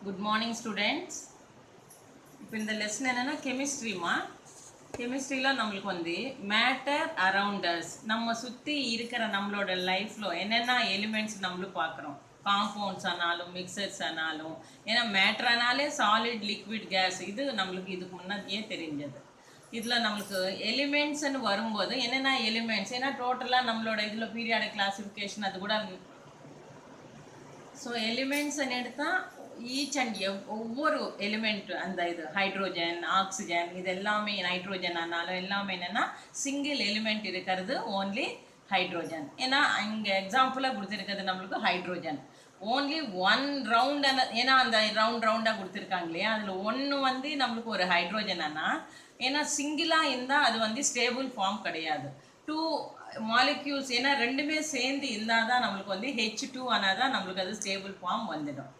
Good morning students. இப்போ இந்த lesson என்னன்னா கெமிஸ்ட்ரிமா. கெமிஸ்ட்ரியில் நம்மளுக்கு வந்து மேட்டர் அரவுண்ட் அஸ், நம்ம சுற்றி இருக்கிற நம்மளோட லைஃப்பில் என்னென்ன எலிமெண்ட்ஸ் நம்மளும் பார்க்குறோம். காம்பவுண்ட்ஸ் ஆனாலும் மிக்சர்ஸ் ஆனாலும், ஏன்னா மேட்டர் ஆனாலே சாலிட் லிக்விட் கேஸ், இது நம்மளுக்கு இதுக்கு முன்னாடியே தெரிஞ்சது. இதில் நம்மளுக்கு எலிமெண்ட்ஸ்ன்னு வரும்போது என்னென்ன எலிமெண்ட்ஸ், ஏன்னா டோட்டலாக நம்மளோட இதில் பீரியாடிக் கிளாசிஃபிகேஷன் அது கூட. ஸோ எலிமெண்ட்ஸ்ன்னு எடுத்தால் ஈச் அண்ட் ஒவ்வொரு எலிமெண்ட், அந்த இது ஹைட்ரோஜன், ஆக்சிஜன், இது எல்லாமே நைட்ரோஜன் ஆனாலும் எல்லாமே என்னென்னா சிங்கிள் எலிமெண்ட் இருக்கிறது ஓன்லி ஹைட்ரோஜன். ஏன்னா இங்கே எக்ஸாம்பிளாக கொடுத்துருக்கிறது நம்மளுக்கு ஹைட்ரோஜன் ஓன்லி ஒன் ரவுண்ட். ஏன்னா அந்த ரவுண்டாக கொடுத்துருக்காங்க இல்லையா, அதில் ஒன்று வந்து நம்மளுக்கு ஒரு ஹைட்ரோஜன் ஆனால், ஏன்னா சிங்கிளாக இருந்தால் அது வந்து ஸ்டேபிள் ஃபார்ம் கிடையாது. டூ மாலிக்யூல்ஸ், ஏன்னா ரெண்டுமே சேர்ந்து இருந்தால் தான் நம்மளுக்கு வந்து H2 ஆனால் தான் நம்மளுக்கு அது ஸ்டேபிள் ஃபார்ம் வந்துடும்.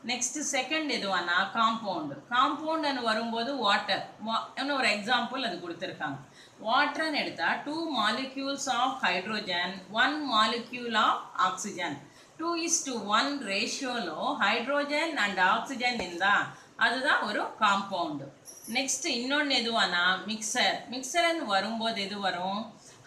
நெக்ஸ்ட்டு செகண்ட் எதுவானா காம்பவுண்டு. காம்பவுண்டுன்னு வரும்போது வாட்டர், ஒரு எக்ஸாம்பிள் அது கொடுத்துருக்காங்க. வாட்டர்னு எடுத்தால் 2 molecules of hydrogen 1 molecule of oxygen, 2:1 ரேஷியோலோ ஹைட்ரோஜன் அண்ட் ஆக்சிஜன் இருந்தால் அதுதான் ஒரு காம்பவுண்டு. நெக்ஸ்ட் இன்னொன்று எதுவானா மிக்சர். மிக்சர்னு வரும்போது எது வரும்,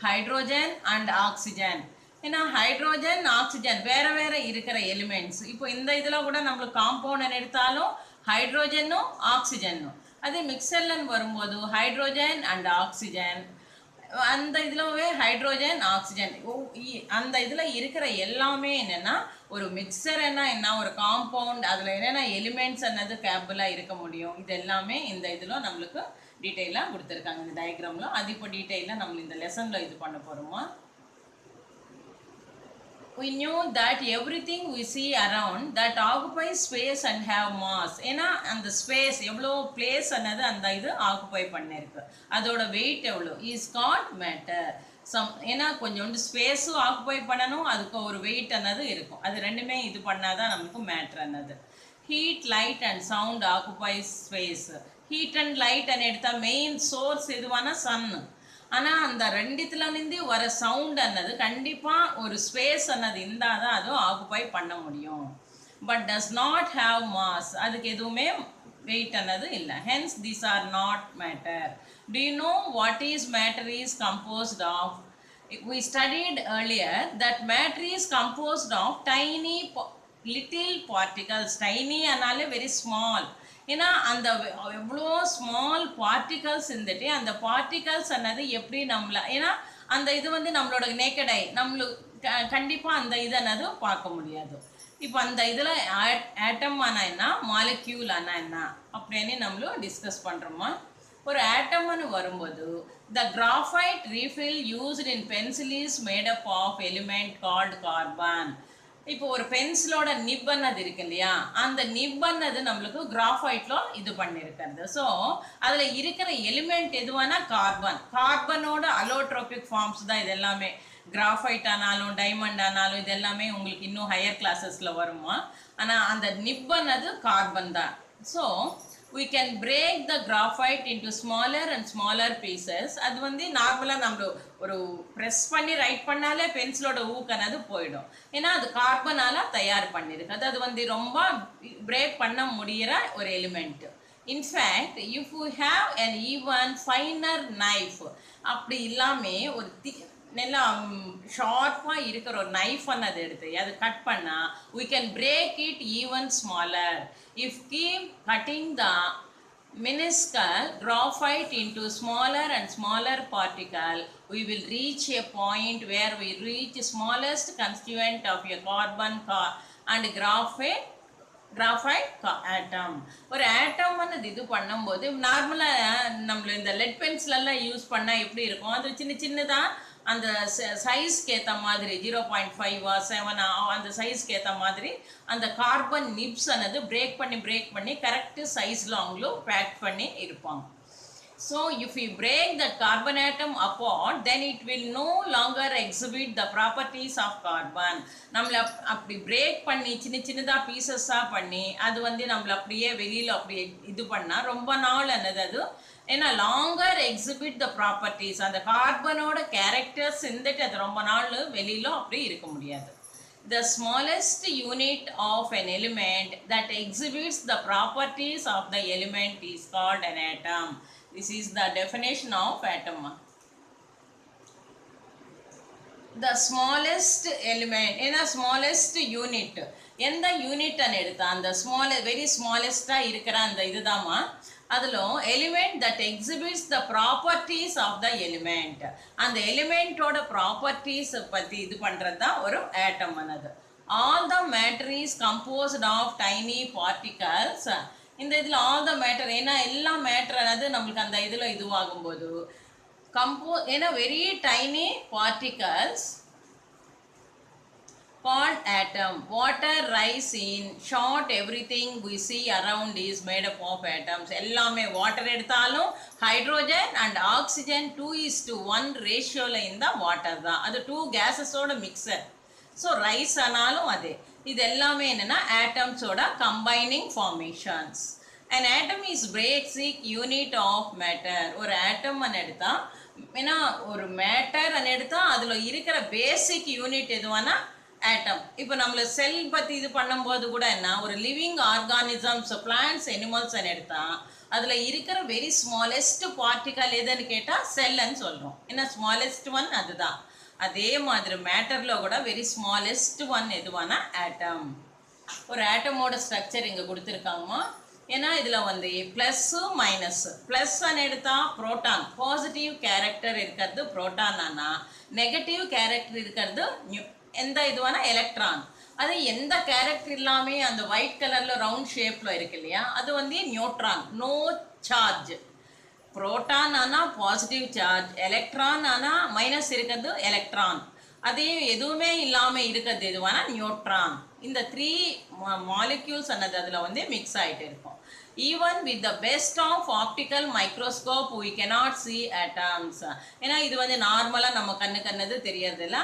ஹைட்ரோஜன் அண்ட் ஆக்சிஜன். ஏன்னா ஹைட்ரோஜன் ஆக்சிஜன் வேற வேற இருக்கிற எலிமெண்ட்ஸ். இப்போ இந்த இதில் கூட நம்மளுக்கு காம்பவுண்ட் எடுத்தாலும் ஹைட்ரோஜனும் ஆக்சிஜனும். அதே மிக்சர்லன்னு வரும்போது ஹைட்ரோஜன் அண்ட் ஆக்சிஜன், அந்த இதிலவே ஹைட்ரோஜன் ஆக்சிஜன், அந்த இதில் இருக்கிற எல்லாமே என்னென்னா ஒரு மிக்சர் என்ன ஒரு காம்பவுண்ட், அதில் என்னென்ன எலிமெண்ட்ஸ் என்னது கேப்பபிளாக இருக்க முடியும், இது எல்லாமே இந்த இதில் நம்மளுக்கு டீட்டெயிலாக கொடுத்துருக்காங்க இந்த டயக்ராமில். அது இப்போ டீட்டெயிலாக நம்ம இந்த லெசனில் இது பண்ண போகிறோமா. We knew that everything we see around that occupies space and have mass. ஏன்னா அந்த ஸ்பேஸ் எவ்வளோ பிளேஸ் ಅನ್ನது அந்த இது ஆக்குப்பை பண்ணிருக்கு, அதோட வெயிட் எவ்வளோ இஸ் கால்ட் மேட்டர். ஏன்னா கொஞ்சோண்டு ஸ்பேஸும் ஆக்குப்பை பண்ணணும், அதுக்கு ஒரு வெயிட் ಅನ್ನது இருக்கும், அது ரெண்டுமே இது பண்ணாதான் நமக்கு மேட்டர் ಅನ್ನது. Heat light and sound occupies space. Heat and light and எடுத்தால் மெயின் சோர்ஸ் எதுவானா சன்னு. ஆனால் அந்த ரெண்டுத்துலேருந்து வர சவுண்ட் ಅನ್ನது கண்டிப்பாக ஒரு ஸ்பேஸ் ಅನ್ನது இருந்தால் தான் அதுவும் ஆக்குப்பை பண்ண முடியும். But does not have mass, அதுக்கு எதுவுமே வெயிட் ಅನ್ನது இல்லை. Hence these are not matter. Do you know what is matter is composed of? We studied earlier that matter is composed of tiny little particles. Tiny ஆனாலே very small. ஏன்னா அந்த எவ்வளோ small particles இருந்துட்டு அந்த particles ಅನ್ನது எப்படி நம்மளை, ஏன்னா அந்த இது வந்து நம்மளோட நேக்கட் ஐ நம்மளுக்கு கண்டிப்பாக அந்த இது ಅನ್ನது பார்க்க முடியாது. இப்போ அந்த இதில் ஆட்டம் ஆனால் என்ன, மாலிக்யூல் ஆனால் என்ன அப்படின்னு நம்மளும் டிஸ்கஸ் பண்ணுறோமா. ஒரு ஆட்டம்னு வரும்போது the graphite refill used in pencil is made up of element called carbon. இப்போ ஒரு பென்சிலோட நிப் ಅನ್ನது இருக்கு இல்லையா, அந்த நிப் ಅನ್ನது நம்மளுக்கு கிராஃபைட்ல இது பண்ணியிருக்கிறது. ஸோ அதில் இருக்கிற எலிமெண்ட் எதுவானா கார்பன். கார்பனோட அலோட்ரோபிக் ஃபார்ம்ஸ் தான் இது எல்லாமே. கிராஃபைட் ஆனாலும் டைமண்ட் ஆனாலும் இது எல்லாமே உங்களுக்கு இன்னும் ஹையர் கிளாஸஸில் வருமா. ஆனால் அந்த நிப் ಅನ್ನது கார்பன் தான். So we can break the graphite into smaller and smaller pieces. அது வந்து நார்மலாக நம்ம ஒரு ப்ரெஸ் பண்ணி ரைட் பண்ணாலே பென்சிலோட ஊக்கனது போயிடும், ஏன்னா அது கார்பனால் தயார் பண்ணியிருக்கு. அது வந்து ரொம்ப பிரேக் பண்ண முடிகிற ஒரு element. In fact if you have an even finer knife, அப்படி இல்லாமல் ஒரு நல்லா ஷார்ப்பாக இருக்கிற ஒரு நைஃப் ಅನ್ನது எடுத்து அது கட் பண்ணால் we can break it even smaller. If keep cutting the minuscule graphite into smaller and smaller particle, we will reach a point where we reach smallest constituent of a carbon and graphite ஆட்டம். ஒரு ஆட்டம்னு இது பண்ணும்போது நார்மலாக நம்மள இந்த let பென்சிலெல்லாம் use பண்ணால் எப்படி இருக்கும், அது சின்ன சின்னதாக அந்த சைஸ்க்கு ஏற்ற மாதிரி 0.5 7 அந்த சைஸ்க்கு ஏற்ற மாதிரி அந்த கார்பன் நிப்ஸ் ಅನ್ನது பிரேக் பண்ணி கரெக்டு சைஸில் அவங்களும் பேக் பண்ணி இருப்பாங்க. So if you break the carbon atom apart, then it will no longer exhibit the properties of carbon. நம்மளை அப்படி பிரேக் பண்ணி சின்னதாக பீசஸாக பண்ணி அது வந்து நம்மளை அப்படியே வெளியில் அப்படி இது பண்ணால் ரொம்ப நாள் ಅನ್ನது அது ஏன்னா லாங்கர் எக்ஸிபிட் த ப்ராப்பர்ட்டிஸ், அந்த கார்பனோட கேரக்டர்ஸ் இருந்துட்டு அது ரொம்ப நாள் வெளியில அப்படி இருக்க முடியாது. the smallest unit of an element that exhibits the properties of the element is called an atom. This is the definition of atom. The smallest element in a smallest unit, எந்த யூனிட்னு எடுத்தா அந்த ஸ்மால் வெரி ஸ்மாலஸ்ட்டாக இருக்கிற அந்த இதுதாம்மா அதில் element that exhibits the properties of the element, அந்த எலிமெண்ட்டோட properties பற்றி இது பண்ணுறது தான் ஒரு ஆட்டம் ஆனது. All the matter is composed of tiny particles. இந்த இதில் ஆல் த மேட்டர் ஏன்னா எல்லா மேட்டர் ஆனது நம்மளுக்கு அந்த இதில் இதுவாகும்போது ஏன்னா very tiny particles called atom. Water, rice, in short everything we see around is made up of atoms. எல்லாமே வாட்டர் எடுத்தாலும் ஹைட்ரோஜன் அண்ட் ஆக்சிஜன் 2:1 ரேஷியோவில் இந்த வாட்டர் தான், அது 2 கேஸஸோட மிக்சர். ஸோ ரைஸ் ஆனாலும் அதே. இது எல்லாமே என்னென்னா ஆட்டம்ஸோட combining formations. an atom is basic unit of matter. ஒரு ஆட்டம் எடுத்தா ஏன்னா ஒரு மேட்டர் எடுத்தா அதில் இருக்கிற பேசிக் யூனிட் எதுவானா ஆட்டம். இப்போ நம்மள செல் பற்றி இது பண்ணும்போது கூட என்ன ஒரு லிவிங் ஆர்கானிசம்ஸ் பிளான்ட்ஸ் அனிமல்ஸ் எடுத்தா அதில் இருக்கிற வெரி ஸ்மாலஸ்ட் பார்ட்டிகல் எதுன்னு கேட்டால் செல்லுன்னு சொல்கிறோம். ஏன்னா ஸ்மாலஸ்ட் ஒன் அதுதான். அதே மாதிரி மேட்டரில் கூட வெரி ஸ்மாலஸ்ட் ஒன் எதுவானா ஆட்டம். ஒரு ஆட்டமோட ஸ்ட்ரக்சர் இங்கே கொடுத்துருக்காங்கம்மா. ஏன்னா இதில் வந்து ப்ளஸ்ஸு மைனஸ். ப்ளஸ்ன்னு எடுத்தால் ப்ரோட்டான், பாசிட்டிவ் கேரக்டர் இருக்கிறது ப்ரோட்டான். ஆனால் நெகட்டிவ் கேரக்டர் இருக்கிறது எந்த இதுவானா எலக்ட்ரான். அது எந்த கேரக்டர் இல்லாமல் அந்த ஒயிட் கலரில் ரவுண்ட் ஷேப்பில் இருக்கு இல்லையா, அது வந்து நியூட்ரான், நோ சார்ஜ். புரோட்டான் ஆனால் பாசிட்டிவ் சார்ஜ், எலக்ட்ரான் ஆனால் மைனஸ் இருக்கிறது எலக்ட்ரான். அதே எதுவுமே இல்லாமல் இருக்கிறது எதுவானா நியூட்ரான். இந்த 3 மாலிக்யூல்ஸ் அன்னது அதில் வந்து மிக்ஸ் ஆகிட்டு இருக்கும். Even with the best of optical microscope we cannot see atoms. ஏன்னா இது வந்து நார்மலாக நம்ம கண்ணுது தெரியறதில்ல,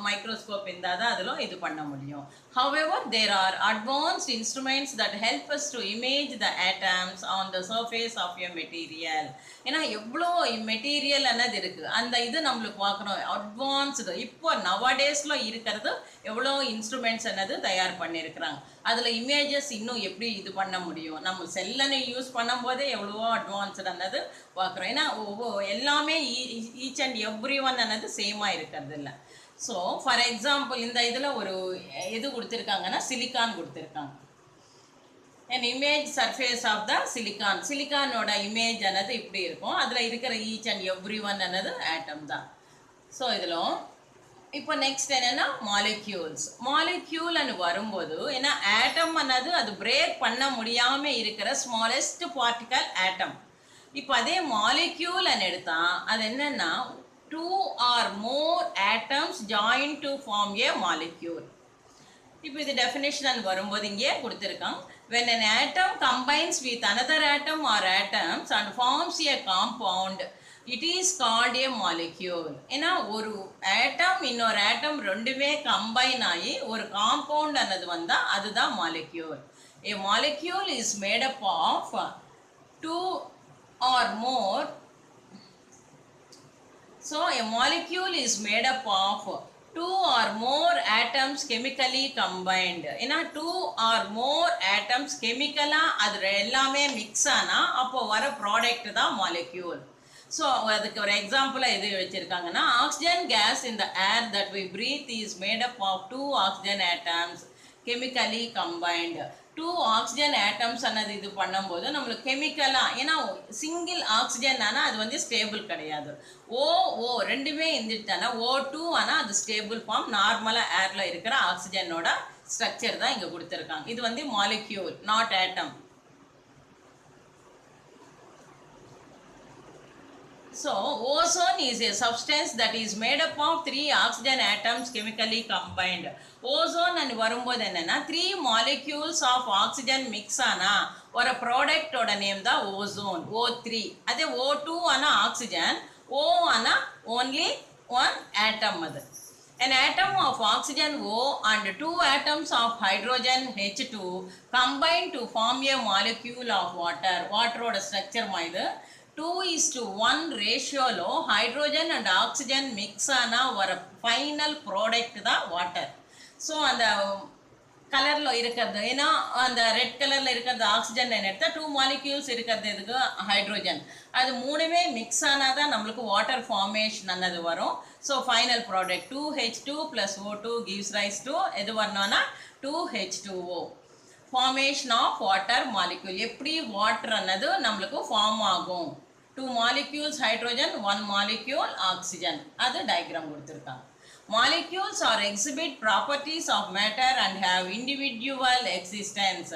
மைக்ரோஸ்கோப் இருந்தால் தான் அதில் இது பண்ண முடியும். However, there are advanced instruments that help us to image the atoms on the surface of a material. ஏன்னா எவ்வளோ மெட்டீரியல் அன்னது இருக்குது, அந்த இது நம்மளுக்கு பார்க்கணும். அட்வான்ஸ்டு இப்போ நவடேஸில் இருக்கிறது எவ்வளோ இன்ஸ்ட்ருமெண்ட்ஸ் என்னது தயார் பண்ணியிருக்கிறாங்க. அதில் இமேஜஸ் இன்னும் எப்படி இது பண்ண முடியும், நம்ம செல்லனை யூஸ் பண்ணும்போதே எவ்வளவோ அட்வான்ஸ்டு அன்னது பார்க்குறோம். ஏன்னா எல்லாமே ஈச் அண்ட் எவ்ரி ஒன் அன்னது சேமாக இருக்கிறது இல்லை. ஸோ ஃபார் எக்ஸாம்பிள் இந்த இதில் ஒரு எது கொடுத்துருக்காங்கன்னா சிலிக்கான் கொடுத்துருக்காங்க. an image surface of the silicon. சிலிக்கானோட இமேஜ் அன்னது இப்படி இருக்கும். அதில் இருக்கிற ஈச் அண்ட் எவ்ரி ஒன் அன்னது ஆட்டம் தான். ஸோ இதில் இப்போ நெக்ஸ்ட் என்னென்னா மாலிக்யூல்ஸ். மாலிக்யூல்னு வரும்போது ஏன்னா ஆட்டம் அன்னது அது பிரேக் பண்ண முடியாமல் இருக்கிற ஸ்மாலஸ்ட் பார்ட்டிகல் ஆட்டம். இப்போ அதே மாலிக்யூல்னு எடுத்தால் அது என்னென்னா 2 or more atoms join to form a molecule. இப்போ இது டெஃபினேஷன் வரும்போது இங்கே கொடுத்துருக்காங்க. when an atom combines with another atom or atoms and forms a compound, it is called a molecule. ஏன்னா ஒரு ஆட்டம் இன்னொரு ஆட்டம் ரெண்டுமே கம்பைன் ஆகி ஒரு காம்பவுண்ட் அன்னது வந்தால் அதுதான் molecule. a molecule is made up of 2 or more. So a molecule is made up of 2 or more atoms chemically combined. ஏன்னா 2 or more atoms கெமிக்கலாக அது எல்லாமே மிக்ஸ் ஆனால் அப்போ வர ப்ராடக்ட் தான் மாலிக்யூல். ஸோ அதுக்கு ஒரு எக்ஸாம்பிளாக எது வச்சுருக்காங்கன்னா oxygen gas in the air that we breathe is made up of 2 oxygen atoms chemically combined. 2 oxygen atoms அன்னது இது பண்ணும்போது நம்மளுக்கு கெமிக்கலாக ஏன்னா சிங்கிள் ஆக்சிஜன் ஆனால் அது வந்து ஸ்டேபிள் கிடையாது. ஓ ரெண்டுமே இருந்துட்டானா O2 ஆனால் அது ஸ்டேபிள் ஃபார்ம். நார்மலாக ஏரில் இருக்கிற ஆக்சிஜனோட ஸ்ட்ரக்சர் தான் இங்கே கொடுத்துருக்காங்க. இது வந்து molecule, not atom. So ozone is a substance that is made up of 3 oxygen atoms chemically combined. Ozone and வரும்போது என்னன்னா 3 molecules of oxygen mix ஆனா ஒரு ப்ராடக்ட் ஓட நேம் தான் ஓசோன், O3. அதே O2 ஆனா ஆக்சிஜன், O ஆனா only one atom. அது an atom of oxygen O and 2 atoms of hydrogen H2 combine to form a molecule of water. Water ஓட structure மாதிரி 2:1 ரேஷியோவில் ஹைட்ரோஜன் அண்ட் ஆக்சிஜன் மிக்ஸ் ஆனால் வர final product தான் water. So அந்த கலரில் இருக்கிறது, ஏன்னா அந்த ரெட் கலரில் இருக்கிறது ஆக்சிஜன் எடுத்தால் 2 மாலிக்யூல்ஸ் இருக்கிறது இதுக்கு ஹைட்ரோஜன். அது மூணுமே மிக்ஸ் ஆனால் தான் நம்மளுக்கு வாட்டர் ஃபார்மேஷன் அன்னது வரும். So final product 2H2 + O2 gives rise to எது வரணும்னா 2H2O. Formation of water molecule. எப்படி வாட்டர் அன்னது நம்மளுக்கு ஃபார்ம் ஆகும். 2 மாலிக்யூல்ஸ் ஹைட்ரோஜன், 1 மாலிக்யூல் ஆக்சிஜன். அது டயக்ராம் கொடுத்துருக்காங்க. Molecules or exhibit properties of matter and have individual existence.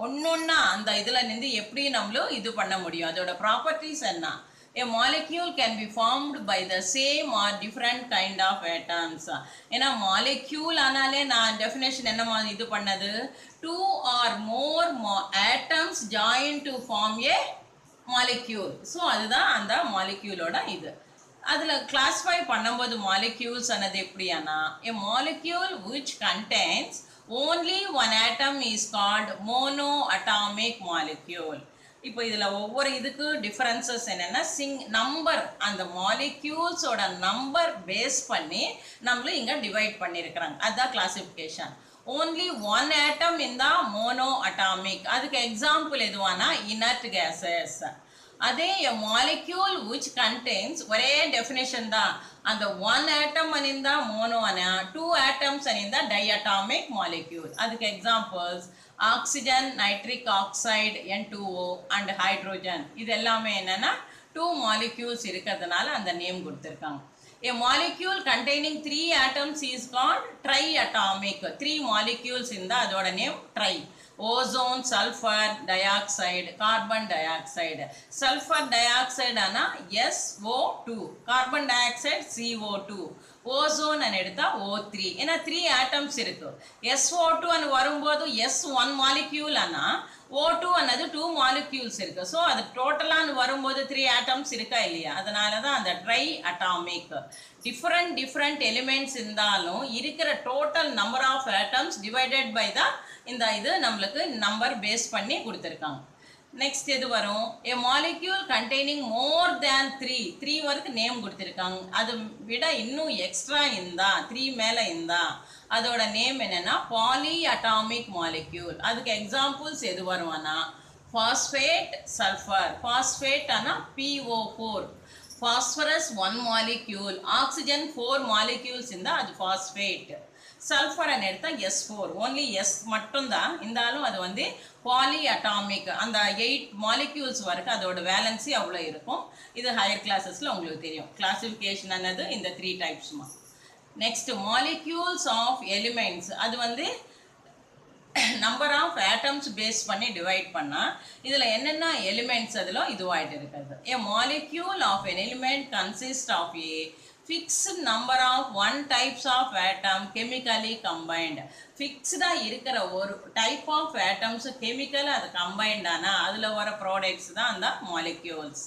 ஒன்னொன்னா அந்த இதுல நின்று எப்படி நம்மளும் இது பண்ண முடியும், அதோட ப்ராப்பர்ட்டிஸ் என்ன. A molecule can be formed by the same or different kind of atoms. ஏன்னா molecule ஆனாலே நான் definition என்ன இது பண்ணது, 2 or more atoms join to form a molecule. So அதுதான் அந்த மாலிக்யூலோட இது. அதில் கிளாஸிஃபை பண்ணும்போது மாலிக்யூல்ஸ் ஆனது எப்படியானா, a molecule which contains only one atom is called monoatomic molecule. இப்போ இதில் ஒவ்வொரு இதுக்கு டிஃபரன்சஸ் என்னென்னா நம்பர், அந்த மாலிக்யூல்ஸோட நம்பர் பேஸ் பண்ணி நம்மளும் இங்கே டிவைட் பண்ணியிருக்கிறாங்க. அதுதான் classification. only one atom in the monoatomic. அதுக்கு எக்ஸாம்பிள் எதுவானா inert gases. அதே a molecule which contains ஒரே definition தான், அந்த 1 atom அனிந்தா மோனோ அனா, 2 atoms அனிந்தா diatomic molecule. அதுக்கு examples oxygen, nitric oxide, N2O and hydrogen. இது எல்லாமே என்னன்னா 2 molecules இருக்கிறதுனால அந்த நேம் கொடுத்துருக்காங்க. A molecule containing 3 atoms is called triatomic. 3 molecules இருந்தா அதோட name tri. Ozone, sulfur dioxide, carbon dioxide. Sulfur dioxide ஆனா SO2, carbon dioxide CO2, ozone அனு எடுத்தா O3. ஏன்னா 3 atoms இருக்கு. SO2 அனு வரும்போது S1 molecule ஆனா O2 அன்னது 2 molecules இருக்கு. ஸோ அது டோட்டலான்னு வரும்போது 3 atoms இருக்கா இல்லையா, அதனால தான் அந்த ட்ரை அட்டாமிக். டிஃப்ரெண்ட் எலிமெண்ட்ஸ் இருந்தாலும் இருக்கிற total number of atoms divided by the இந்த இது நம்மளுக்கு நம்பர் பேஸ் பண்ணி கொடுத்துருக்காங்க. நெக்ஸ்ட் எது வரும், a molecule containing more than 3 வரைக்கும் நேம் கொடுத்துருக்காங்க. அது விட இன்னும் எக்ஸ்ட்ரா இருந்தா 3 மேலே இருந்தா அதோட நேம் என்னன்னா பாலிஅட்டாமிக் மாலிக்யூல். அதுக்கு எக்ஸாம்பிள்ஸ் எது வருவானா பாஸ்பேட், சல்ஃபர். பாஸ்பேட் ஆனா PO4, phosphorus 1 molecule, oxygen 4 molecules இருந்தா அது பாஸ்பேட். சல்ஃபர் எடுத்தா S4, only S மட்டும்தான் இருந்தாலும் அது வந்து பாலிஅட்டாமிக். அந்த 8 molecules வரைக்கும் அதோட வேலன்சி அவ்வளோ இருக்கும். இது ஹையர் கிளாஸஸ்ல உங்களுக்கு தெரியும். கிளாசிஃபிகேஷன் ஆனது இந்த 3 டைப்ஸ்மா. Next molecules of elements. அது வந்து நம்பர் ஆஃப் ஆட்டம்ஸ் பேஸ் பண்ணி டிவைட் பண்ணால் இதில் என்னென்ன எலிமெண்ட்ஸ் அதில் இதுவாகிட்டு இருக்கிறது. A molecule of an element consists of a fixed number of one types of atom chemically combined. ஃபிக்ஸ்டாக இருக்கிற ஒரு டைப் ஆஃப் ஆட்டம்ஸ் கெமிக்கலாக அது கம்பைன்ட் ஆனால் அதில் வர ப்ராடக்ட்ஸ் தான் அந்த மாலிக்யூல்ஸ்.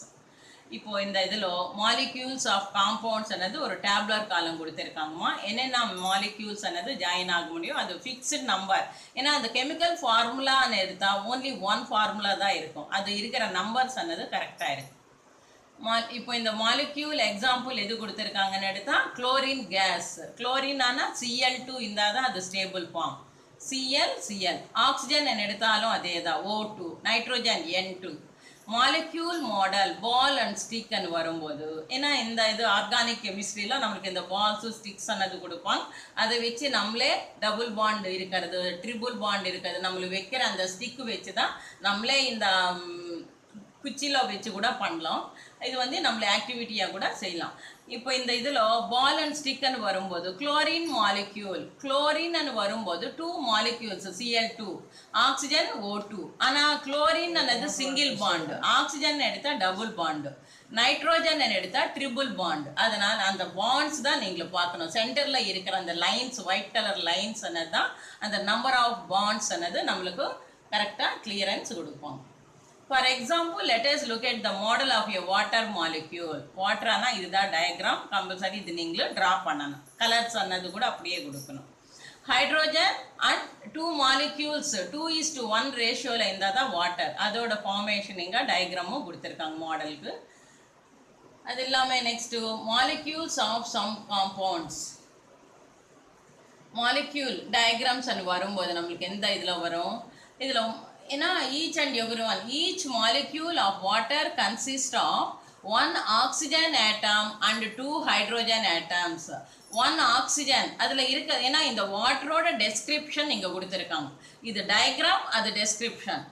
இப்போ இந்த இதில் மாலிக்யூல்ஸ் ஆஃப் காம்பவுண்ட்ஸ் என்னது ஒரு டேப்லர் காலம் கொடுத்துருக்காங்கம்மா. என்னென்ன மாலிக்யூல்ஸ் என்னது ஜாயின் ஆக முடியும், அது ஃபிக்ஸ்டு நம்பர். ஏன்னா அந்த கெமிக்கல் ஃபார்முலான்னு எடுத்தால் ஓன்லி 1 ஃபார்முலா தான் இருக்கும். அது இருக்கிற நம்பர்ஸ் என்னது கரெக்டாக இருக்கும். இப்போ இந்த மாலிக்யூல் எக்ஸாம்பிள் எது கொடுத்துருக்காங்கன்னு எடுத்தால் குளோரின் கேஸ். குளோரின் ஆனால் Cl2 இருந்தால் தான் அது ஸ்டேபிள் ஃபார்ம், Cl. ஆக்சிஜன் எடுத்தாலும் அதே தான் O2, nitrogen N2. Molecule model ball and ஸ்டிக்னு வரும்போது, ஏன்னா இந்த இது ஆர்கானிக் கெமிஸ்ட்ரியில் நம்மளுக்கு இந்த பால்ஸு ஸ்டிக்ஸ் அன்னது கொடுப்பாங்க. அதை வச்சு நம்மளே டபுள் பாண்ட் இருக்கிறது, ட்ரிபிள் பாண்ட் இருக்கிறது நம்மளுக்கு வைக்கிற அந்த ஸ்டிக்கு வச்சு தான் நம்மளே இந்த குச்சியில் வச்சு கூட பண்ணலாம். இது வந்து நம்மள ஆக்டிவிட்டியாக கூட செய்யலாம். இப்போ இந்த இதில் பால் அண்ட் ஸ்டிக்னு வரும்போது குளோரின் மாலிக்யூல், குளோரின் வரும்போது 2 மாலிக்யூல்ஸ் Cl2, ஆக்சிஜன் O2. ஆனால் குளோரின் அன்னது சிங்கிள் பாண்டு, ஆக்சிஜன் எடுத்தால் டபுள் பாண்டு, நைட்ரோஜன் எடுத்தால் ட்ரிபிள் பாண்ட். அதனால் அந்த பாண்ட்ஸ் தான் நீங்கள் பார்க்கணும். சென்டரில் இருக்கிற அந்த லைன்ஸ், ஒயிட் கலர் லைன்ஸ் அன்னது தான் அந்த நம்பர் ஆஃப் பாண்ட்ஸ் அன்னது நம்மளுக்கு கரெக்டாக கிளியரன்ஸ் கொடுப்போம். For example, let us look at the model of a water molecule. Water ஆனா இதுதான் டயக்ராம், கம்பல்சரி இது நீங்களும் ட்ரா பண்ணணும். கலர்ஸ் அன்னது கூட அப்படியே கொடுக்கணும். ஹைட்ரோஜன் அண்ட் 2 molecules 2:1 ரேஷியோவில் இருந்தால் தான் வாட்டர். அதோட ஃபார்மேஷன் இங்கே டயக்ராமும் கொடுத்துருக்காங்க மாடலுக்கு. அது இல்லாமல் next molecules of some compounds. Molecule diagrams and வரும்போது நம்மளுக்கு எந்த இதில் வரும் இதில் ஏன்னா each and every one each molecule of water consist of one oxygen atom and 2 hydrogen atoms. One oxygen அதில் இருக்க ஏன்னா இந்த வாட்டரோட டெஸ்கிரிப்ஷன் இங்கே கொடுத்துருக்காங்க. இது டயக்ராம், அது டெஸ்கிரிப்ஷன்.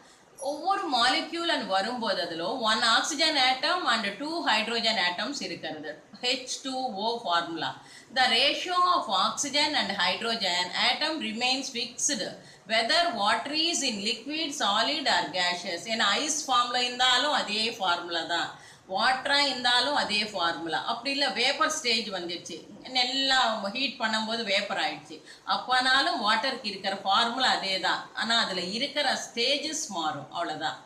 ஒவ்வொரு மாலிக்யூல் வரும்போது அதில் one oxygen atom and 2 hydrogen atoms இருக்கிறது. H2O formula. The ratio of oxygen and hydrogen atom remains fixed whether water is in liquid, solid or gaseous. ஏன்னா ஐஸ் ஃபார்மில் இருந்தாலும் அதே ஃபார்முலா தான், வாட்டராக இருந்தாலும் அதே ஃபார்முலா. அப்படி இல்லை வேப்பர் ஸ்டேஜ் வந்துடுச்சு, நல்லா ஹீட் பண்ணும்போது வேப்பர் ஆயிடுச்சு, அப்போனாலும் வாட்டருக்கு இருக்கிற ஃபார்முலா அதே தான், ஆனால் அதில் இருக்கிற ஸ்டேஜஸ் மாறும், அவ்வளோதான்.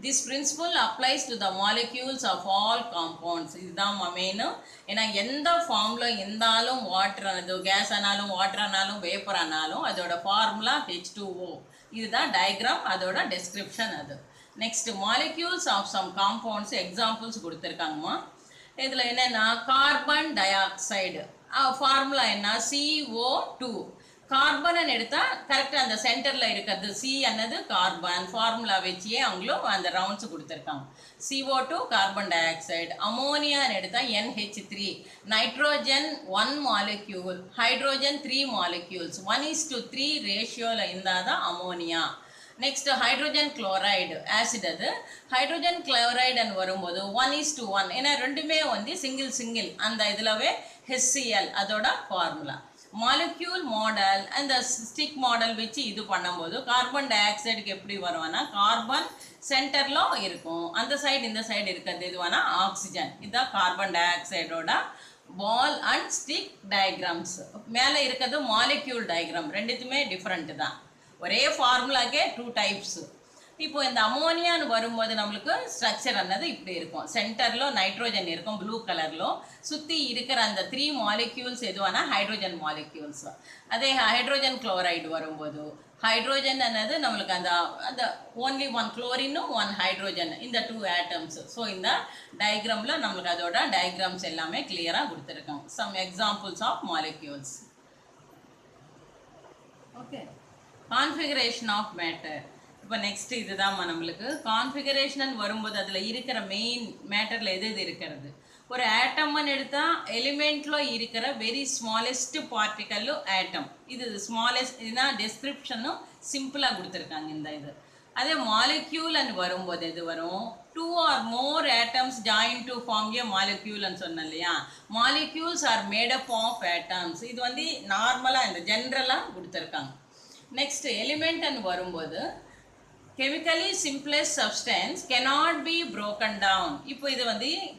This principle applies to the molecules of all compounds. இதுதான் மெயின். ஏன்னா எந்த ஃபார்மில் இருந்தாலும் வாட்டர் ஆனது, கேஸ் ஆனாலும் வாட்டர் ஆனாலும் வேப்பர் ஆனாலும் அதோட ஃபார்முலா H2O. இதுதான் டயக்ராம், அதோட டெஸ்கிரிப்ஷன் அது. Next molecules of some compounds examples கொடுத்துருக்காங்கம்மா. இதில் என்னென்னா கார்பன் டை ஆக்சைடு ஃபார்முலா என்ன CO2. கார்பன் எடுத்தால் கரெக்டாக அந்த சென்டரில் இருக்கிறது சி அன்னது கார்பன் ஃபார்முலா வச்சியே அவங்களும் அந்த ரவுண்ட்ஸ் கொடுத்துருக்காங்க. CO2 carbon di oxide. அமோனியான்னு எடுத்தால் NH3 nitrogen 1 molecule, hydrogen 3 molecules, 1:3 ரேஷியோவில் இருந்தால் தான் ammonia. Next hydrogen chloride acid. அது ஹைட்ரோஜன் குளோரைடுன்னு வரும்போது 1:1, ஏன்னா ரெண்டுமே சிங்கிள் அந்த இதிலவே HCl அதோட ஃபார்முலா. மாலிக்யூல் மாடல் அந்த ஸ்டிக் மாடல் வச்சு இது பண்ணும்போது கார்பன் டை ஆக்சைடுக்கு எப்படி வருவானா கார்பன் சென்டரில் இருக்கும், அந்த சைடு இந்த சைடு இருக்கிறது இதுவானா ஆக்சிஜன். இதுதான் கார்பன் டை ஆக்சைடோட பால் அண்ட் ஸ்டிக் டயக்ராம்ஸ். மேலே இருக்கிறது மாலிக்யூல் டயக்ராம், ரெண்டுத்துமே டிஃப்ரெண்ட் தான், ஒரே ஃபார்முலாக்கே 2 டைப்ஸ். இப்போ இந்த அமோனியான்னு வரும்போது நம்மளுக்கு ஸ்ட்ரக்சர் அன்னது இப்படி இருக்கும். சென்டரில் நைட்ரோஜன் இருக்கும் ப்ளூ கலரில், சுற்றி இருக்கிற அந்த 3 மாலிக்யூல்ஸ் எதுவானா ஹைட்ரோஜன் மாலிக்யூல்ஸ். அதே ஹைட்ரோஜன் குளோரைடு வரும்போது ஹைட்ரோஜன் அன்னது நம்மளுக்கு அந்த அந்த ஓன்லி 1 குளோரினும் 1 ஹைட்ரோஜன், இந்த 2 ஆட்டம்ஸ். ஸோ இந்த டயக்ராமில் நம்மளுக்கு அதோட டயக்ராம்ஸ் எல்லாமே கிளியராக கொடுத்துருக்காங்க. Some examples of molecules. Okay, configuration of matter. இப்போ நெக்ஸ்ட் இதுதான் நம்மளுக்கு கான்ஃபிகரேஷன் வரும்போது அதில் இருக்கிற மெயின் மேட்டரில் எது இருக்கிறது. ஒரு ஆட்டம்னு எடுத்தால் எலிமெண்ட்டில் இருக்கிற வெரி ஸ்மாலஸ்ட் பார்ட்டிக்கலும் ஆட்டம். இது ஸ்மாலஸ்ட் இதுதான் டெஸ்கிரிப்ஷனும் சிம்பிளாக கொடுத்துருக்காங்க இந்த இது. அதே மாலிக்யூல்னு வரும்போது எது வரும் 2 or more atoms join to form a molecule சொன்னேன் இல்லையா. Molecules are made up of atoms. இது நார்மலாக இந்த ஜென்ரலாக கொடுத்துருக்காங்க. நெக்ஸ்ட் எலிமெண்ட்னு வரும்போது chemically simplest substance cannot be broken down. இப்போ இது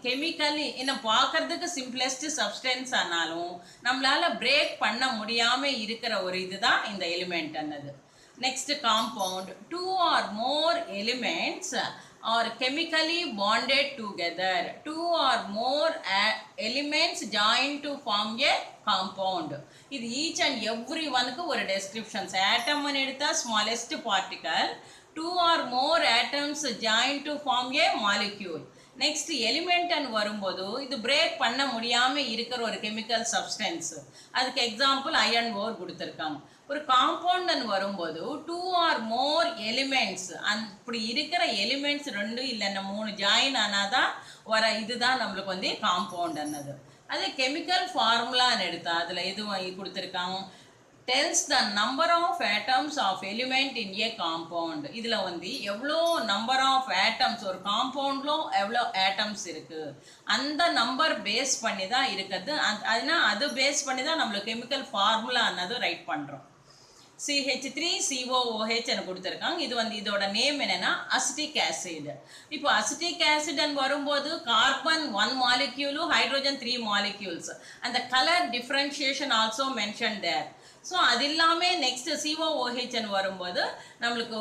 கெமிக்கலி இன்னும் பார்க்கறதுக்கு சிம்பிளஸ்ட் சப்ஸ்டன்ஸ் ஆனாலும் நம்மளால பிரேக் பண்ண முடியாமல் இருக்கிற ஒரு இதுதான் இந்த எலிமெண்ட் அன்னது. Next compound 2 or more elements are chemically bonded together. 2 or more elements join to form a compound. இது each and every oneக்கு ஒரு descriptions. atom எடுத்தா smallest particle, 2 or more atoms join to form a molecule. Next element வரும்போது இது break பண்ண முடியாமல் இருக்கிற ஒரு chemical substance. அதுக்கு எக்ஸாம்பிள் அயன் ஓர் கொடுத்துருக்காங்க. ஒரு காம்பவுண்ட் வரும்போது 2 or more எலிமெண்ட்ஸ், அப்படி இருக்கிற எலிமெண்ட்ஸ் 2 இல்லைன்னா 3 ஜாயின் ஆனாதான் வர இதுதான் நம்மளுக்கு காம்பவுண்ட் அன்னது. அதே கெமிக்கல் ஃபார்முலான்னு எடுத்தா அதில் எது கொடுத்துருக்காங்க tells the number of atoms of element in a compound. இதில் எவ்வளோ நம்பர் ஆஃப் ஆட்டம்ஸ் ஒரு காம்பவுண்டில் எவ்வளோ ஆட்டம்ஸ் இருக்குது அந்த நம்பர் பேஸ் பண்ணி தான் இருக்குது. அதனால் அது பேஸ் பண்ணி தான் நம்மளுக்கு கெமிக்கல் ஃபார்முலா அன்னது ரைட் பண்ணுறோம். CH3COOH கொடுத்துருக்காங்க. இது இதோட நேம் என்னென்னா அசிட்டிக் ஆசிட். இப்போ அசிட்டிக் ஆசிட்னு வரும்போது கார்பன் 1 மாலிக்யூலும் ஹைட்ரோஜன் 3 மாலிக்யூல்ஸ். அந்த கலர் டிஃப்ரென்ஷியேஷன் ஆல்சோ மென்ஷன் தேர். ஸோ அது இல்லாமல் நெக்ஸ்ட் COOHன்னு வரும்போது நம்மளுக்கு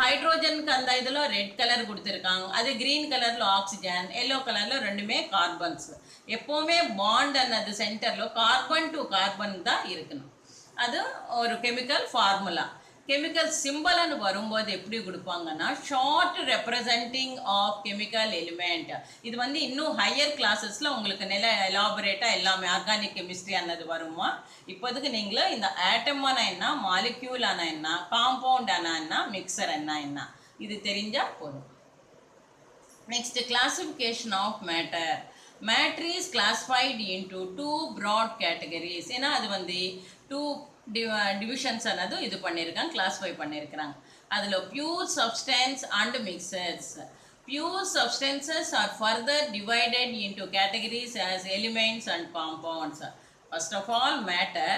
ஹைட்ரோஜனுக்கு அந்த இதில் ரெட் கலர் கொடுத்துருக்காங்க, அது க்ரீன் கலரில் ஆக்சிஜன், எல்லோ கலரில் ரெண்டுமே கார்பன்ஸ். எப்போவுமே பாண்ட் அன்னது சென்டரில் கார்பன் டு கார்பன் தான் இருக்கணும். அது ஒரு கெமிக்கல் ஃபார்முலா. கெமிக்கல் சிம்பல்னு வரும்போது எப்படி கொடுப்பாங்கன்னா short representing of chemical element. இது வந்து இன்னும் ஹையர் கிளாஸஸ்ல உங்களுக்கு நில எலாபரேட்டா எல்லாமே ஆர்கானிக் கெமிஸ்ட்ரி ஆனது வருமா. இப்போதுக்கு நீங்களும் இந்த ஆட்டம் ஆனா என்ன, மாலிக்யூல் ஆனா என்ன, காம்பவுண்ட் ஆனா என்ன, மிக்சர் என்ன இது தெரிஞ்சா போதும். Next, classification of matter. Matter is classified into two broad categories. ஏன்னா அது வந்து two divisions ஆனது இது பண்ணியிருக்காங்க, classify பண்ணியிருக்கிறாங்க. அதில் pure substance and mixtures. Pure substances are further divided into categories as elements and compounds. First of all, matter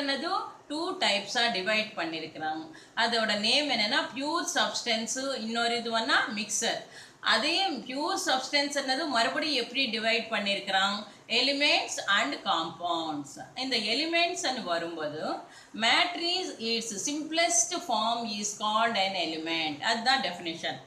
என்னது two types divide பண்ணியிருக்கிறாங்க. அதோட நேம் என்னன்னா பியூர் சப்ஸ்டன்ஸு, இன்னொரு இதுவன்னா மிக்சர். அதே பியூர் சப்ஸ்டன்ஸ் என்னது மறுபடியும் எப்படி டிவைட் பண்ணியிருக்கிறாங்க, எலிமெண்ட்ஸ் அண்ட் காம்பவுண்ட்ஸ். இந்த எலிமெண்ட்ஸ் வரும்போது matter is its simplest form is called an element. அதுதான் டெஃபினிஷன்.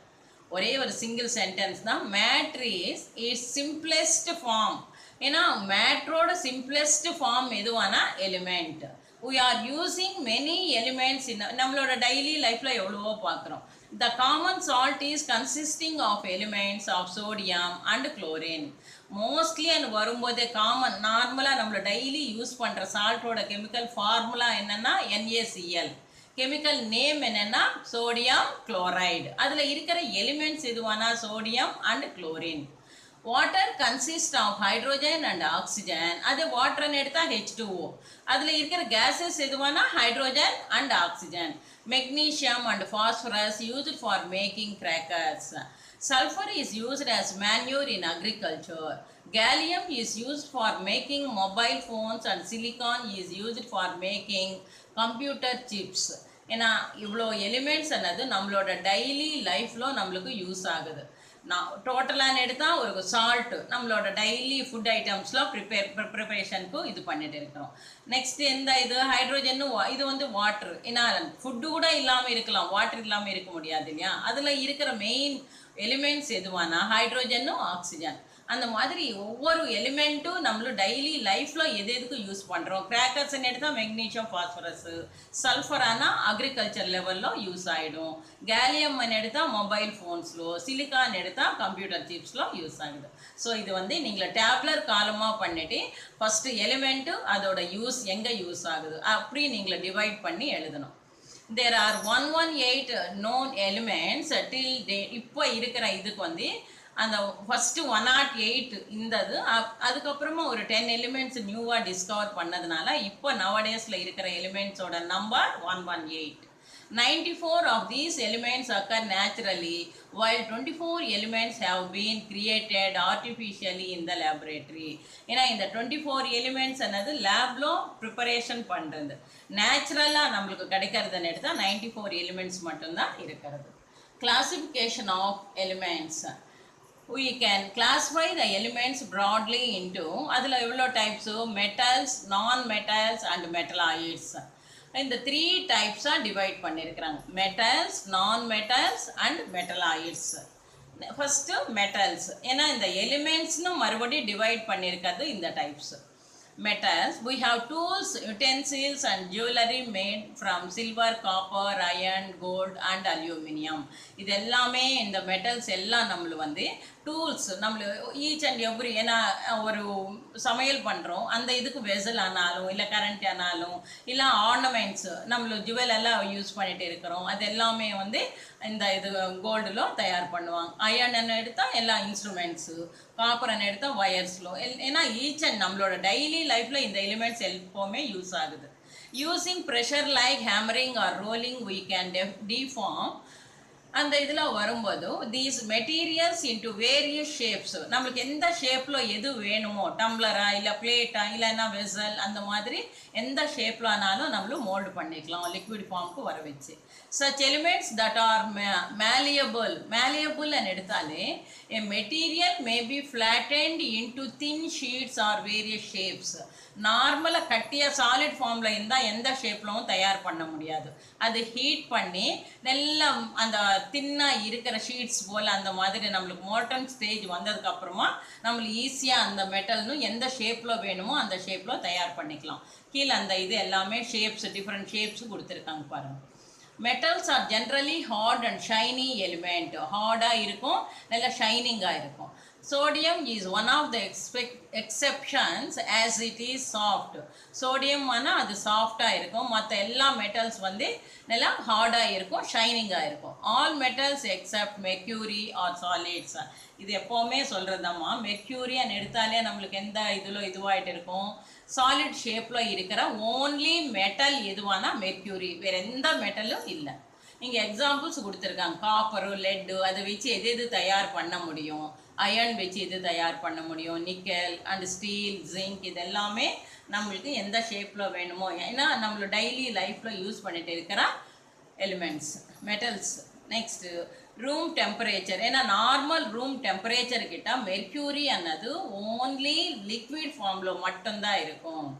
ஒரே ஒரு சிங்கிள் சென்டென்ஸ் தான். Matter is its simplest form. ஏன்னா மேட்ரோட சிம்பிளஸ்ட் ஃபார்ம் எதுவானா element. we are using many elements in நம்மளோட டெய்லி லைஃப்ல எவ்வளவோ பார்க்குறோம். the common salt is consisting of elements of sodium and chlorine. Mostly அது வரும்போதே காமன் நார்மலாக நம்மள டெய்லி யூஸ் பண்ணுற சால்ட்டோட கெமிக்கல் ஃபார்முலா என்னென்னா NaCl. கெமிக்கல் நேம் என்னென்னா சோடியம் குளோரைடு. அதில் இருக்கிற எலிமெண்ட்ஸ் எதுவானா sodium and chlorine. Water consist of hydrogen and oxygen. அது வாட்டர்னு எடுத்தால் H2O. அதில் இருக்கிற கேஸஸ் எதுவானா hydrogen and oxygen. Magnesium and phosphorus used for making crackers. Sulfur is used as manure in agriculture. Gallium is used for making mobile phones and silicon is used for making computer chips. ஏன்னா இவ்வளோ elements என்னது நம்மளோட daily லைஃப்பில் நம்மளுக்கு use ஆகுது. நான் டோட்டலான எடுத்தால் ஒரு சால்ட்டு நம்மளோட டெய்லி ஃபுட் ஐட்டம்ஸ்லாம் ப்ரிப்பரேஷனுக்கு இது பண்ணிட்டு இருக்கிறோம். நெக்ஸ்ட் எந்த இது ஹைட்ரோஜன், இது வந்து வாட்ரு. ஏன்னா ஃபுட்டு கூட இல்லாமல் இருக்கலாம், வாட்டர் இல்லாமல் இருக்க முடியாது இல்லையா. அதில் இருக்கிற மெயின் எலிமெண்ட்ஸ் எதுவானா ஹைட்ரோஜனும் ஆக்சிஜன். அந்த மாதிரி ஒவ்வொரு எலிமெண்ட்டும் நம்மளும் டெய்லி லைஃப்பில் எதுக்கு யூஸ் பண்ணுறோம். கிராக்கர்ஸ்ன்னு எடுத்தால் மெக்னீஷியம் ஃபாஸ்பரஸு. சல்ஃபரானா அக்ரிகல்ச்சர் லெவலில் யூஸ் ஆகிடும். கேலியம்னு எடுத்தால் மொபைல் ஃபோன்ஸ்லோ, சிலிக்கான் எடுத்தால் கம்ப்யூட்டர் சிப்ஸ்லோ யூஸ் ஆகுது. ஸோ இது வந்து நீங்கள் டேப்லர் காலமாக பண்ணிவிட்டு ஃபஸ்ட்டு எலிமெண்ட்டு அதோட யூஸ் எங்கே யூஸ் ஆகுது அப்படி நீங்கள் டிவைட் பண்ணி எழுதணும். There are 118 known elements till date. இப்போ இருக்கிற இதுக்கு வந்து அந்த ஃபஸ்ட்டு 108 இந்தது, அதுக்கப்புறமா ஒரு 10 எலிமெண்ட்ஸ் நியூவாக டிஸ்கவர் பண்ணதுனால இப்போ நவடேஸில் இருக்கிற எலிமெண்ட்ஸோட number 118. 94 of these elements occur naturally, while 24 elements have been created artificially in the laboratory. ஏன்னா இந்த 24 எலிமெண்ட்ஸ் என்னது லேப்ல ப்ரிப்பரேஷன் பண்ணுறது. நேச்சுரலாக நம்மளுக்கு கிடைக்கிறதுன்னு எடுத்தால் 94 எலிமெண்ட்ஸ் மட்டும்தான் இருக்கிறது. Classification of elements. We can classify the elements broadly into அதில் எவ்வளோ டைப்ஸு மெட்டல்ஸ், நான் மெட்டல்ஸ் அண்ட் மெட்டலாய்ட்ஸ். இந்த 3 டைப்ஸாக டிவைட் பண்ணியிருக்கிறாங்க. மெட்டல்ஸ், நான் metals and metalloids. First metals. ஏன்னா இந்த எலிமெண்ட்ஸ்னு மறுபடியும் டிவைட் பண்ணியிருக்கிறது இந்த types. Metals, we have tools, utensils and jewelry made from silver, copper, iron, gold and aluminum. இது எல்லாமே இந்த மெட்டல்ஸ் எல்லாம் நம்மளு வந்து டூல்ஸ். நம்மளு ஈச் அண்ட் எவ்ரி, ஏன்னா ஒரு சமையல் பண்ணுறோம் அந்த இதுக்கு வெசல் ஆனாலும் இல்லை கரண்ட் ஆனாலும் இல்லை ஆர்னமெண்ட்ஸ் நம்மளு ஜுவல் எல்லாம் யூஸ் பண்ணிட்டு இருக்கிறோம். அது எல்லாமே வந்து இந்த இது கோல்டில் தயார் பண்ணுவாங்க. அயர்ன் எடுத்தால் எல்லா இன்ஸ்ட்ருமெண்ட்ஸு, காப்பரன் எடுத்தால் வயர்ஸ்லோ. ஏன்னா ஈச் அண்ட் நம்மளோட டெய்லி லைஃப்பில் இந்த எலிமெண்ட்ஸ் எப்போவுமே யூஸ் ஆகுது. Using pressure like hammering or rolling we can deform. அந்த இதில் வரும்போது these materials into various shapes. நம்மளுக்கு எந்த ஷேப்பில் எது வேணுமோ, டம்ளரா இல்லை பிளேட்டா இல்லைன்னா வெசல், அந்த மாதிரி எந்த ஷேப்பில் ஆனாலும் நம்மளும் மோல்டு பண்ணிக்கலாம் லிக்விட் ஃபார்முக்கு வர வச்சு. such elements that are malleable. malleable ன்னு எடுத்தாலே a material may be flattened into thin sheets or various shapes. நார்மலாக கட்டிய சாலிட் ஃபார்மில் இருந்தால் எந்த ஷேப்லவும் தயார் பண்ண முடியாது. அது ஹீட் பண்ணி நல்லா அந்த தின்னாக இருக்கிற ஷீட்ஸ் போல் அந்த மாதிரி நம்மளுக்கு மோல்டன் ஸ்டேஜ் வந்ததுக்கப்புறமா நம்மளுக்கு ஈஸியாக அந்த மெட்டல்னு எந்த ஷேப்பில் வேணுமோ அந்த ஷேப்பில் தயார் பண்ணிக்கலாம். கீழே அந்த இது எல்லாமே ஷேப்ஸ், டிஃப்ரெண்ட் ஷேப்ஸ் கொடுத்துருக்காங்க பாருங்கள். metals are generally hard and shiny element. Hard இருக்கும் நல்ல ஷைனிங்கா இருக்கும். Sodium is one of the exceptions as it is soft. Sodium ஆனா அது சாஃப்டா இருக்கும். மற்ற எல்லா மெட்டல்ஸ் வந்து நல்லா ஹார்டா இருக்கும், ஷைனிங்கா இருக்கும். All metals except mercury or solids. இது எப்பவுமே சொல்றதாம்மா, மெர்க்யூரின்னு எடுத்தாலே நம்மளுக்கு எந்த இதுவாயிட்டு இருக்கும், சாலிட் ஷேப்ல இருக்கிற ஓன்லி மெட்டல் எதுவானா மெர்க்யூரி, வேற எந்த மெட்டலும் இல்லை. இங்கே எக்ஸாம்பிள்ஸ் கொடுத்துருக்காங்க, காப்பரு, லெட்டு, அதை வச்சு எது தயார் பண்ண முடியும், அயர்ன் வச்சு எது தயார் பண்ண முடியும், நிக்கல் அண்ட் ஸ்டீல், ஜிங்க், இது எல்லாமே நம்மளுக்கு எந்த ஷேப்பில் வேணுமோ, ஏன்னா நம்மளோட டெய்லி லைஃப்பில் யூஸ் பண்ணிட்டு இருக்கிற elements metals. Next room temperature. ஏன்னா நார்மல் ரூம் டெம்பரேச்சர் கிட்ட மெர்க்யூரி அன்னது ஓன்லி லிக்விட் ஃபார்மில் மட்டும்தான் இருக்கும்.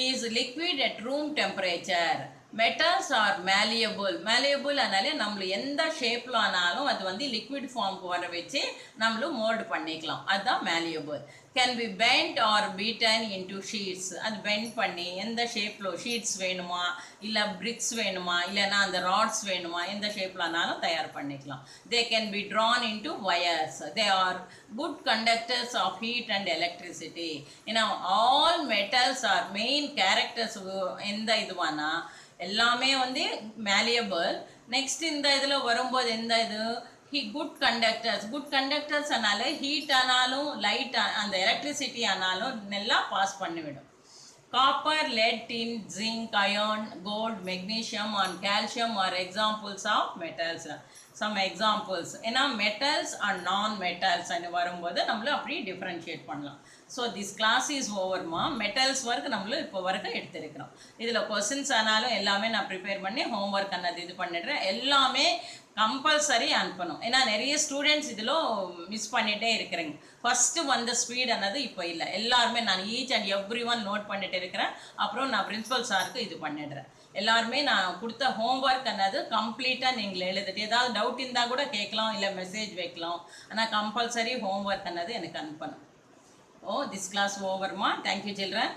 Is liquid at room temperature. Metals are malleable. Malleable ஆனாலே நம்மள எந்த ஷேப்பில் ஆனாலும் அது வந்து லிக்விட் ஃபார்முக்கு வர வச்சு நம்மளும் மோல்டு பண்ணிக்கலாம், அதுதான் malleable. Can be bent or beaten into sheets. அது பெண்ட் பண்ணி எந்த ஷேப்பில் ஷீட்ஸ் வேணுமா, இல்லை பிரிக்ஸ் வேணுமா, இல்லைன்னா அந்த ராட்ஸ் வேணுமா, எந்த ஷேப்பில் ஆனாலும் தயார் பண்ணிக்கலாம். They can be drawn into wires. They are good conductors of heat and electricity. ஏன்னா all metals are main characters எந்த இதுவானா எல்லாமே வந்து மேலியபிள். நெக்ஸ்ட் இந்த இதில் வரும்போது எந்த இது குட் கண்டக்டர்ஸ். குட் கண்டக்டர்ஸ் ஆனாலும் ஹீட் ஆனாலும் லைட் அந்த எலக்ட்ரிசிட்டி ஆனாலும் நல்லா பாஸ் பண்ணிவிடும். Copper, lead, tin, zinc, iron, gold, magnesium and calcium are examples of metals. Some examples. ஏன்னா மெட்டல்ஸ் அண்ட் நான் மெட்டல்ஸ் வரும்போது நம்மள அப்படி டிஃப்ரென்ஷியேட் பண்ணலாம். ஸோ திஸ் கிளாஸ் இஸ் ஓவர்மா. மெட்டல்ஸ் ஒர்க் நம்மளும் இப்போ வரைக்கும் எடுத்திருக்கிறோம். இதில் கொஸ்டின்ஸ் ஆனாலும் எல்லாமே நான் ப்ரிப்பேர் பண்ணி ஹோம்ஒர்க் அன்னது இது பண்ணிடுறேன். எல்லாமே கம்பல்சரி அனுப்பணும். ஏன்னா நிறைய ஸ்டூடெண்ட்ஸ் இதில் மிஸ் பண்ணிகிட்டே இருக்கிறேங்க. ஃபஸ்ட்டு வந்த ஸ்பீட் அன்னது இப்போ இல்லை. எல்லாருமே நான் each and every one note பண்ணிட்டு இருக்கிறேன். அப்புறம் நான் பிரின்சிபல் சாருக்கு இது பண்ணிடுறேன். எல்லாருமே நான் கொடுத்த ஹோம்ஒர்க் அன்னது கம்ப்ளீட்டாக நீங்கள் எழுதிட்டு ஏதாவது டவுட் இருந்தால் கூட கேட்கலாம், இல்லை மெசேஜ் வைக்கலாம். ஆனால் கம்பல்சரி ஹோம்ஒர்க் அன்னது எனக்கு அனுப்பணும். Oh, this class over, ma. Thank you, children.